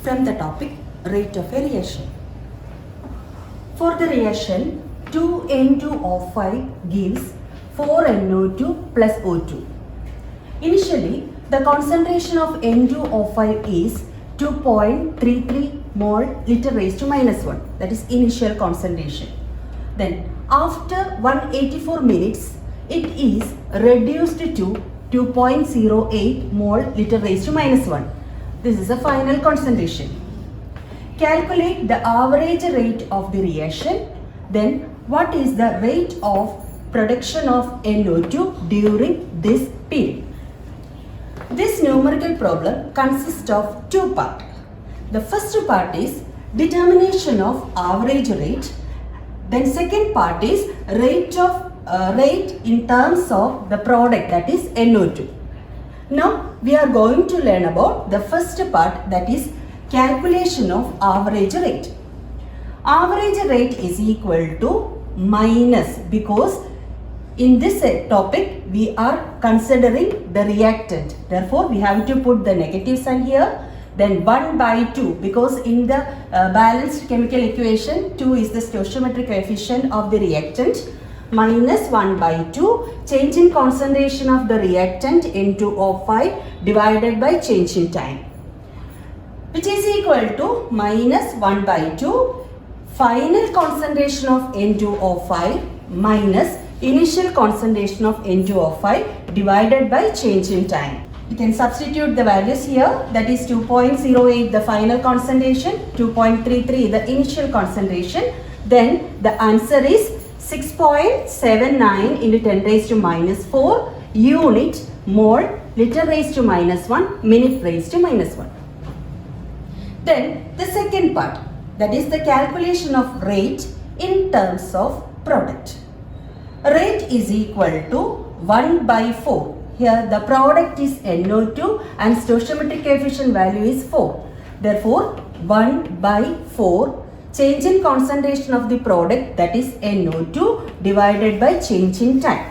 from the topic rate of a reaction. For the reaction, 2N2O5 gives 4NO2 plus O2. Initially, the concentration of N2O5 is 2.33 mole liter raised to minus 1. That is initial concentration. Then after 184 minutes, it is reduced to 2.08 mole liter raised to minus 1. This is the final concentration. Calculate the average rate of the reaction. Then what is the rate of production of NO2 during this period? This numerical problem consists of two parts. The first part is determination of average rate. Then second part is rate in terms of the product, that is NO2. Now we are going to learn about the first part, that is calculation of average rate. Average rate is equal to minus, because in this topic we are considering the reactant. Therefore we have to put the negative sign here. Then 1 by 2, because in the balanced chemical equation 2 is the stoichiometric coefficient of the reactant, minus 1 by 2, change in concentration of the reactant N2O5 divided by change in time, which is equal to minus 1 by 2 final concentration of N2O5 minus initial concentration of N2O5 divided by change in time. We can substitute the values here, that is 2.08 the final concentration, 2.33 the initial concentration. Then the answer is 6.79 into 10 raised to minus 4 unit mole liter raised to minus 1 minute raised to minus 1. Then the second part, that is the calculation of rate in terms of product. Rate is equal to 1 by 4. Here the product is NO2 and stoichiometric coefficient value is 4. Therefore 1 by 4 change in concentration of the product, that is NO2 divided by change in time.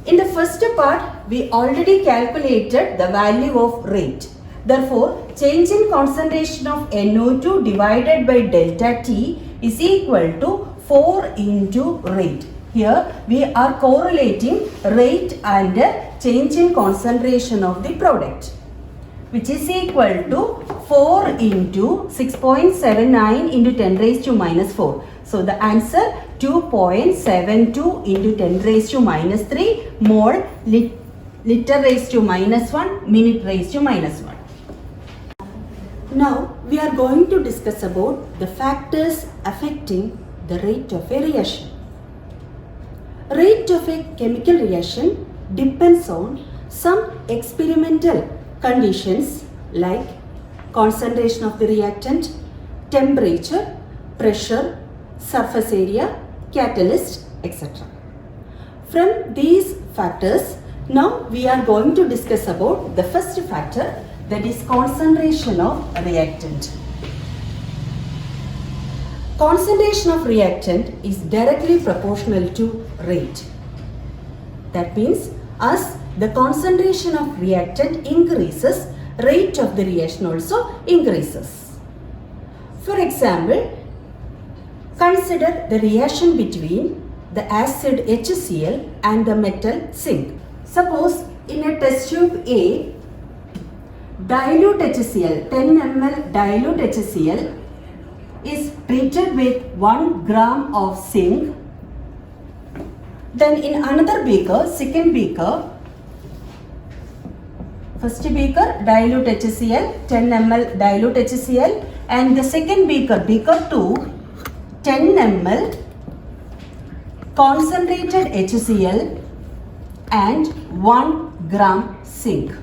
In the first part we already calculated the value of rate. Therefore change in concentration of NO2 divided by delta T is equal to 4 into rate. Here we are correlating rate and change in concentration of the product, which is equal to 4 into 6.79 into 10 raised to minus 4. So the answer 2.72 into 10 raised to minus 3 mole liter raised to minus 1 minute raised to minus 1. Now we are going to discuss about the factors affecting the rate of a reaction. Rate of a chemical reaction depends on some experimental conditions like concentration of the reactant, temperature, pressure, surface area, catalyst, etc. From these factors, now we are going to discuss about the first factor, that is concentration of reactant. Concentration of reactant is directly proportional to rate. That means as the concentration of reactant increases, rate of the reaction also increases. For example, consider the reaction between the acid HCl and the metal zinc. Suppose in a test tube A, dilute HCl, 10 ml dilute HCl is treated with 1 gram of zinc. Then in another beaker, second beaker, first beaker dilute HCl, 10 ml dilute HCl, and the second beaker, beaker 2, 10 ml concentrated HCl and 1 gram zinc.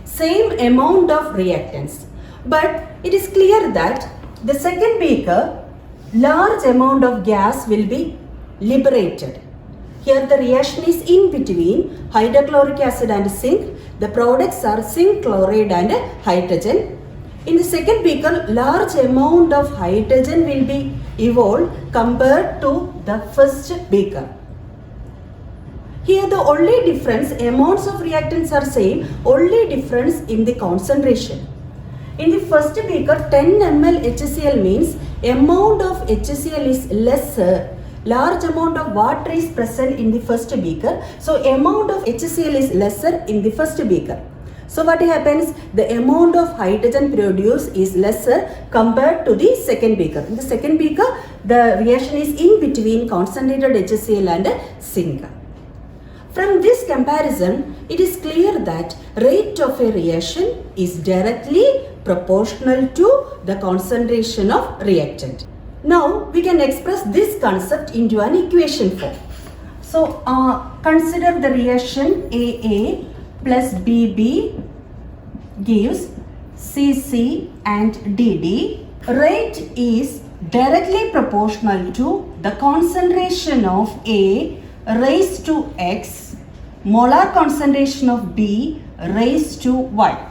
Same amount of reactants, but it is clear that the second beaker, large amount of gas will be liberated. Here the reaction is in between hydrochloric acid and zinc. The products are zinc chloride and hydrogen. In the second beaker, large amount of hydrogen will be evolved compared to the first beaker. Here the only difference, amounts of reactants are same, only difference in the concentration. In the first beaker, 10 ml HCl means amount of HCl is lesser. Large amount of water is present in the first beaker. So amount of HCl is lesser in the first beaker. So what happens? The amount of hydrogen produced is lesser compared to the second beaker. In the second beaker, the reaction is in between concentrated HCl and zinc. From this comparison, it is clear that rate of a reaction is directly proportional to the concentration of reactant. Now, we can express this concept into an equation form. So, consider the reaction AA plus BB gives CC and DD. Rate is directly proportional to the concentration of A raised to X, molar concentration of B raised to Y.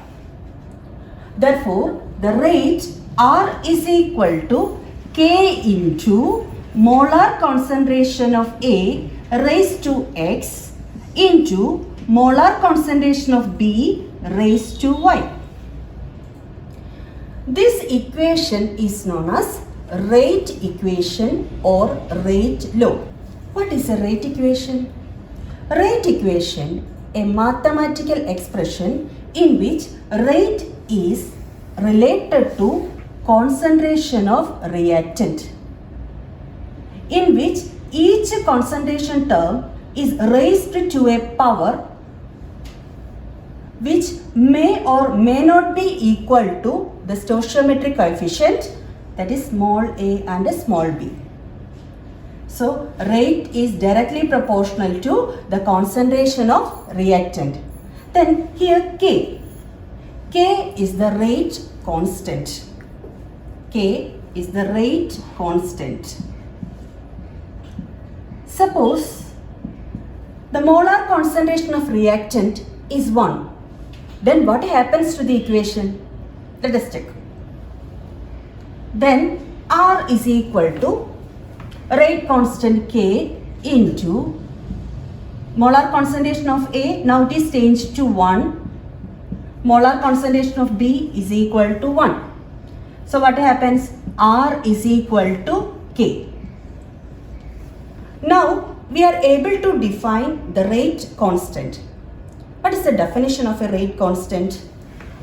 Therefore, the rate R is equal to K into molar concentration of A raised to X into molar concentration of B raised to Y. This equation is known as rate equation or rate law. What is a rate equation? Rate equation, a mathematical expression in which rate is related to concentration of reactant, in which each concentration term is raised to a power which may or may not be equal to the stoichiometric coefficient, that is small a and small b. So, rate is directly proportional to the concentration of reactant. Then here K. K is the rate constant. K is the rate constant. Suppose the molar concentration of reactant is 1. Then what happens to the equation? Let us check. Then R is equal to rate constant K into molar concentration of A, now it is changed to 1. Molar concentration of B is equal to 1. So what happens? R is equal to K. Now we are able to define the rate constant. What is the definition of a rate constant?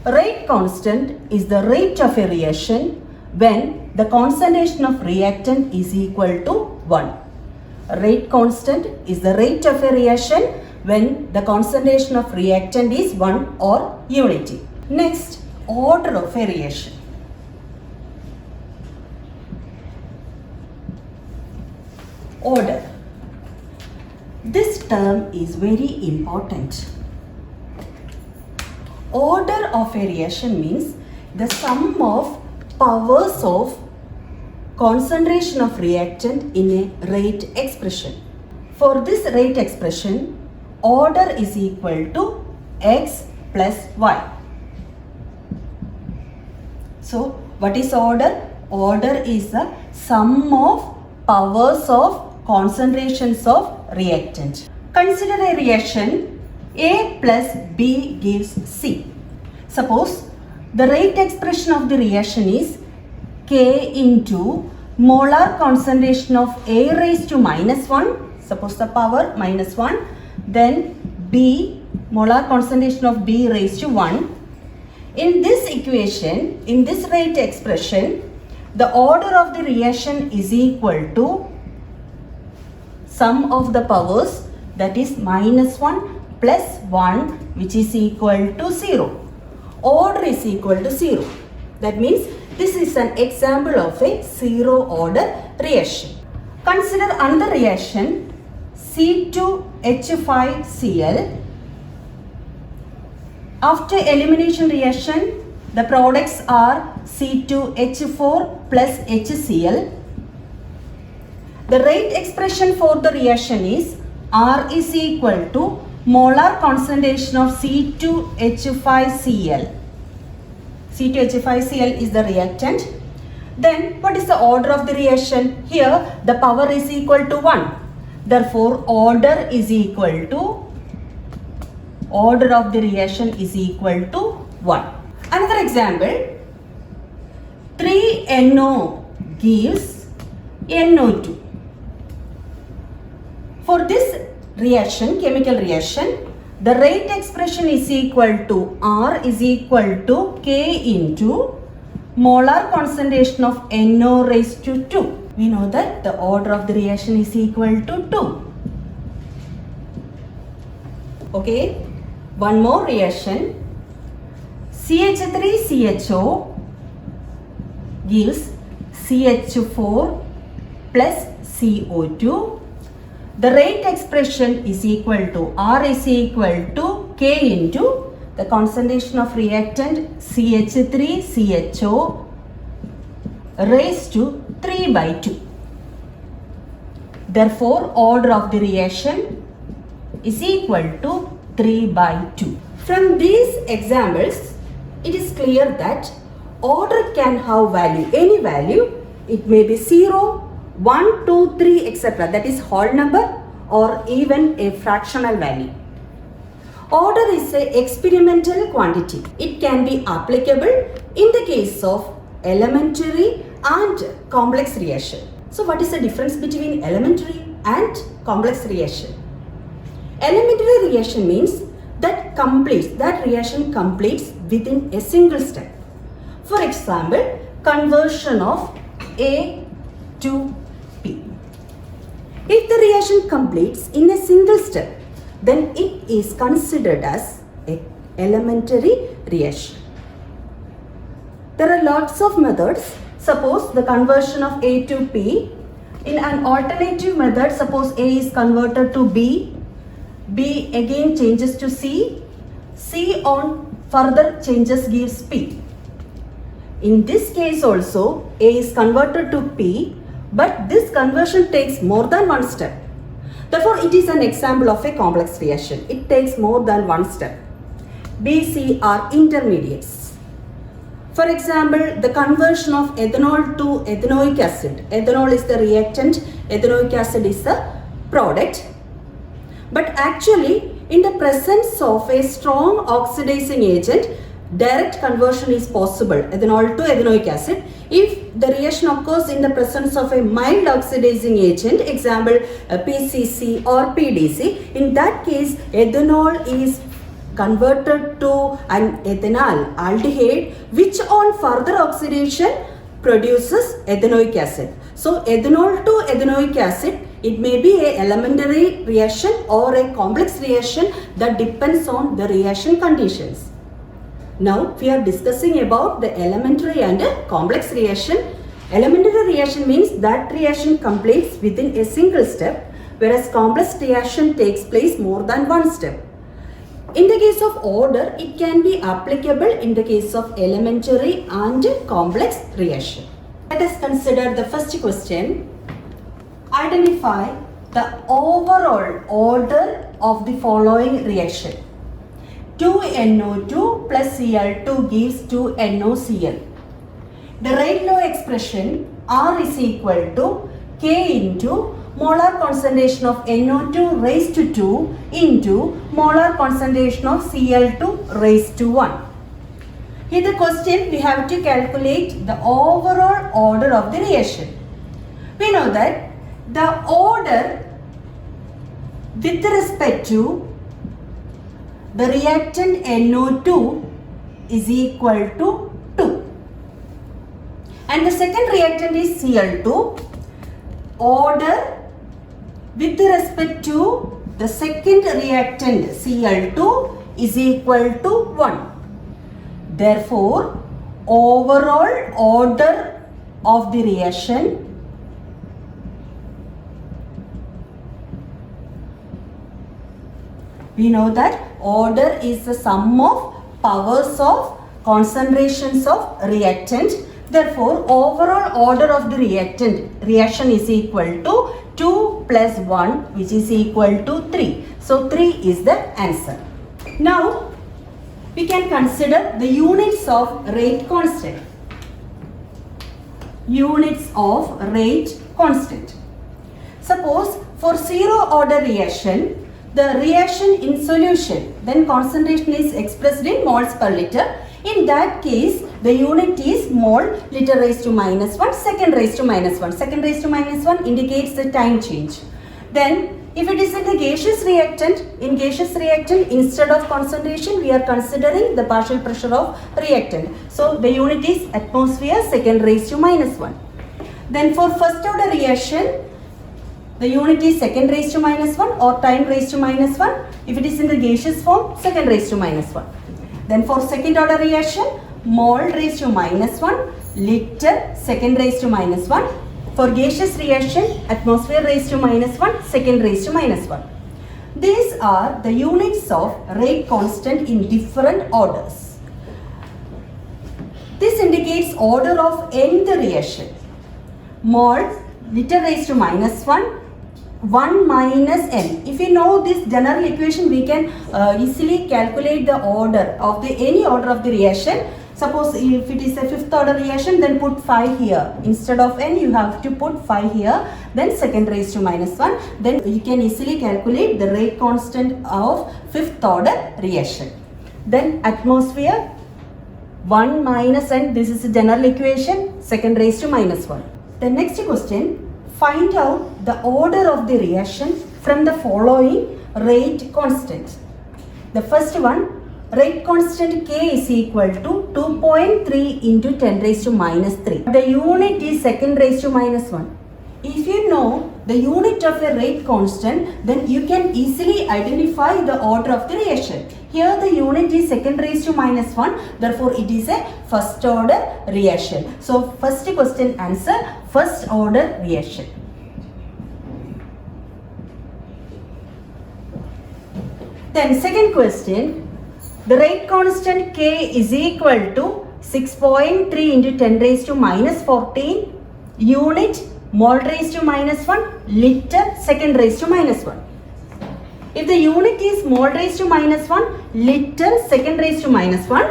Rate constant is the rate of a reaction when the concentration of reactant is equal to 1. Rate constant is the rate of a reaction when the concentration of reactant is 1 or unity. Next, order of a reaction. Order. This term is very important. Order of a reaction means the sum of powers of concentration of reactant in a rate expression. For this rate expression, order is equal to X plus Y. So, what is order? Order is the sum of powers of concentrations of reactant. Consider a reaction A plus B gives C. Suppose the rate expression of the reaction is K into molar concentration of A raised to -1, suppose the power -1, then B, molar concentration of B raised to 1. In this equation, in this rate expression, the order of the reaction is equal to sum of the powers, that is -1 plus 1, which is equal to 0. Order is equal to 0. That means this is an example of a zero order reaction. Consider another reaction, C2H5Cl. After elimination reaction, the products are C2H4 plus HCl. The rate expression for the reaction is R is equal to molar concentration of C2H5Cl. C2H5Cl is the reactant. Then what is the order of the reaction? Here the power is equal to 1. Therefore order is equal to, order of the reaction is equal to 1. Another example, 3NO gives NO2. For this reaction, chemical reaction, the rate expression is equal to R is equal to K into molar concentration of NO raised to 2. We know that the order of the reaction is equal to 2. Okay, one more reaction. CH3CHO gives CH4 plus CO2. The rate expression is equal to R is equal to K into the concentration of reactant CH3CHO raised to 3 by 2. Therefore, order of the reaction is equal to 3 by 2. From these examples, it is clear that order can have value, any value. It may be 0, 1, 2, 3, etc. That is whole number or even a fractional value. Order is an experimental quantity. It can be applicable in the case of elementary and complex reaction. So what is the difference between elementary and complex reaction? Elementary reaction means that reaction completes within a single step. For example, conversion of A to P. If the reaction completes in a single step, then it is considered as an elementary reaction. There are lots of methods. Suppose the conversion of A to P. In an alternative method, suppose A is converted to B, B again changes to C, C on further changes gives P. In this case also, A is converted to P, but this conversion takes more than one step. Therefore, it is an example of a complex reaction. It takes more than one step. B, C are intermediates. For example, the conversion of ethanol to ethanoic acid. Ethanol is the reactant, ethanoic acid is the product. But actually, in the presence of a strong oxidizing agent, direct conversion is possible, ethanol to ethanoic acid. If the reaction occurs in the presence of a mild oxidizing agent, example PCC or PDC, in that case, ethanol is converted to an ethanol aldehyde, which on further oxidation produces ethanoic acid. So, ethanol to ethanoic acid, it may be an elementary reaction or a complex reaction that depends on the reaction conditions. Now we are discussing about the elementary and complex reaction. Elementary reaction means that reaction completes within a single step, whereas complex reaction takes place more than one step. In the case of order, it can be applicable in the case of elementary and complex reaction. Let us consider the first question. Identify the overall order of the following reaction. 2NO2 plus Cl2 gives 2NOCl. The rate law expression R is equal to K into molar concentration of NO2 raised to 2 into molar concentration of Cl2 raised to 1. Here the question, we have to calculate the overall order of the reaction. We know that the order with respect to the reactant NO2 is equal to 2. And the second reactant is Cl2. Order with respect to the second reactant Cl2 is equal to 1. Therefore, overall order of the reaction we know that order is the sum of powers of concentrations of reactant. Therefore, overall order of the reaction is equal to 2 plus 1, which is equal to 3. So, 3 is the answer. Now, we can consider the units of rate constant. Units of rate constant. Suppose for zero order reaction, the reaction in solution, then concentration is expressed in moles per liter. In that case, the unit is mole liter raised to minus 1, second raised to minus 1. Second raised to minus 1 indicates the time change. Then, if it is in the gaseous reactant, instead of concentration, we are considering the partial pressure of reactant. So, the unit is atmosphere, second raised to minus 1. Then for first order reaction, the unit is second raised to minus 1 or time raised to minus 1. If it is in the gaseous form, second raised to minus 1. Then for second order reaction, mole raised to minus 1, liter second raised to minus 1. For gaseous reaction, atmosphere raised to minus 1, second raised to minus 1. These are the units of rate constant in different orders. This indicates order of nth reaction. Mole liter raised to minus 1, 1 minus n. If you know this general equation, we can easily calculate the order of any order of the reaction. Suppose if it is a fifth order reaction, then put 5 here. Instead of n, you have to put 5 here. Then second raised to minus 1. Then you can easily calculate the rate constant of fifth order reaction. Then atmosphere 1 minus n. This is a general equation. Second raised to minus 1. The next question. Find out the order of the reaction from the following rate constant. The first one, rate constant K is equal to 2.3 into 10 raised to minus 3. The unit is second raised to minus 1. If you know the unit of a rate constant, then you can easily identify the order of the reaction. Here the unit is second raised to minus 1, therefore it is a first order reaction. So first question answer, first order reaction. Then second question, the rate constant K is equal to 6.3 into 10 raised to minus 14, unit mole raised to minus 1, liter second raised to minus 1. If the unit is mole raised to minus 1, liter second raised to minus 1,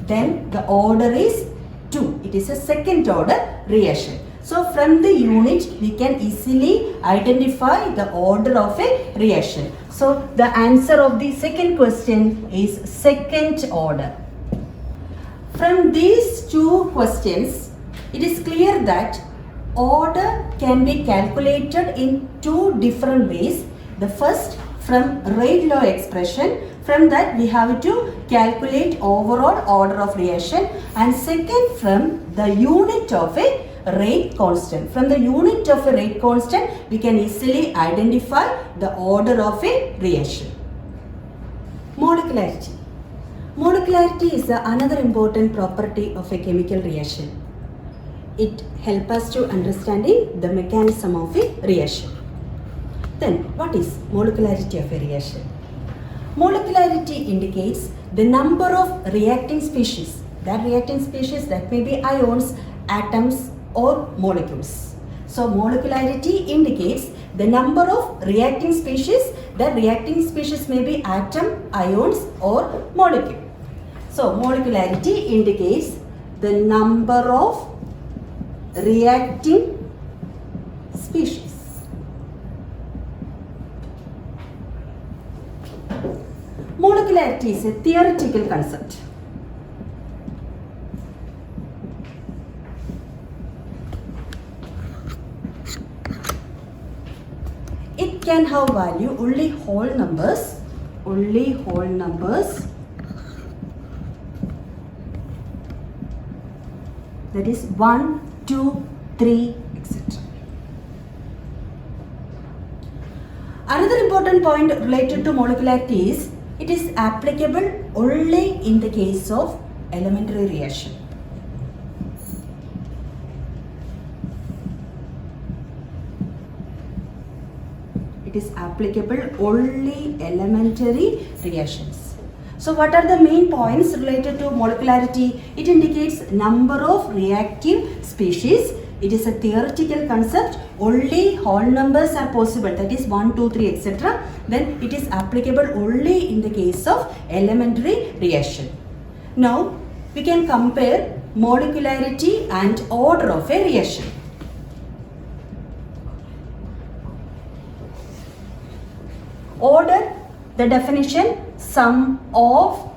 then the order is 2. It is a second order reaction. So from the unit, we can easily identify the order of a reaction. So the answer of the second question is second order. From these two questions, it is clear that order can be calculated in two different ways. The first, from rate law expression, from that we have to calculate overall order of reaction, and second from the unit of a rate constant. From the unit of a rate constant, we can easily identify the order of a reaction. Molecularity. Molecularity is another important property of a chemical reaction. It helps us to understanding the mechanism of a reaction. Then, what is molecularity of a reaction? Molecularity indicates the number of reacting species. That reacting species, that may be ions, atoms or molecules. So, molecularity indicates the number of reacting species. That reacting species may be atom, ions or molecule. So, molecularity indicates the number of reacting species. Molecularity is a theoretical concept. It can have value only whole numbers, that is 1, 2, 3, etc. Another important point related to molecularity is it is applicable only in the case of elementary reaction. It is applicable only elementary reactions. So what are the main points related to molecularity? It indicates number of reactive species. It is a theoretical concept. Only whole numbers are possible, that is 1, 2, 3, etc. Then it is applicable only in the case of elementary reaction. Now we can compare molecularity and order of a reaction. Order, the definition, sum of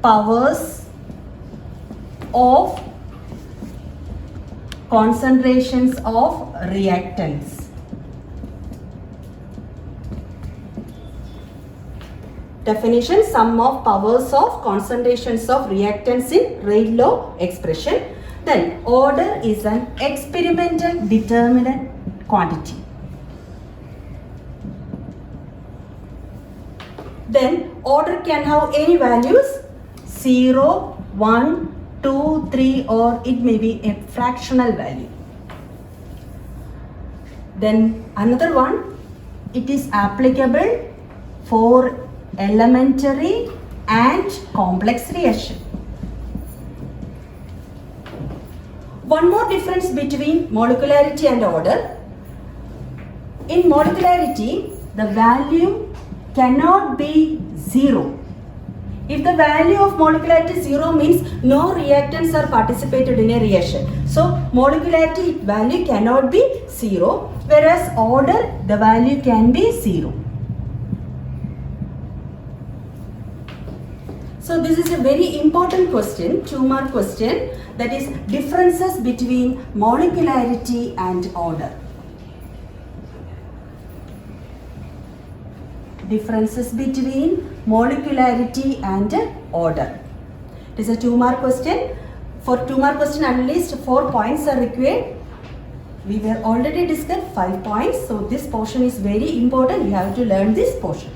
powers of concentrations of reactants. Definition: sum of powers of concentrations of reactants in Rayleigh expression. Then order is an experimental determinant quantity. Then order can have any values: 0, 1, 2, 3, or it may be a fractional value. Then another one, it is applicable for elementary and complex reaction. One more difference between molecularity and order. In molecularity, the value cannot be 0. If the value of molecularity 0 means no reactants are participated in a reaction. So molecularity value cannot be 0, whereas order the value can be 0. So this is a very important question, 2-mark question, that is differences between molecularity and order. Differences between molecularity and order. It is a 2-mark question. For 2-mark question, at least 4 points are required. We were already discussed 5 points. So this portion is very important. You have to learn this portion.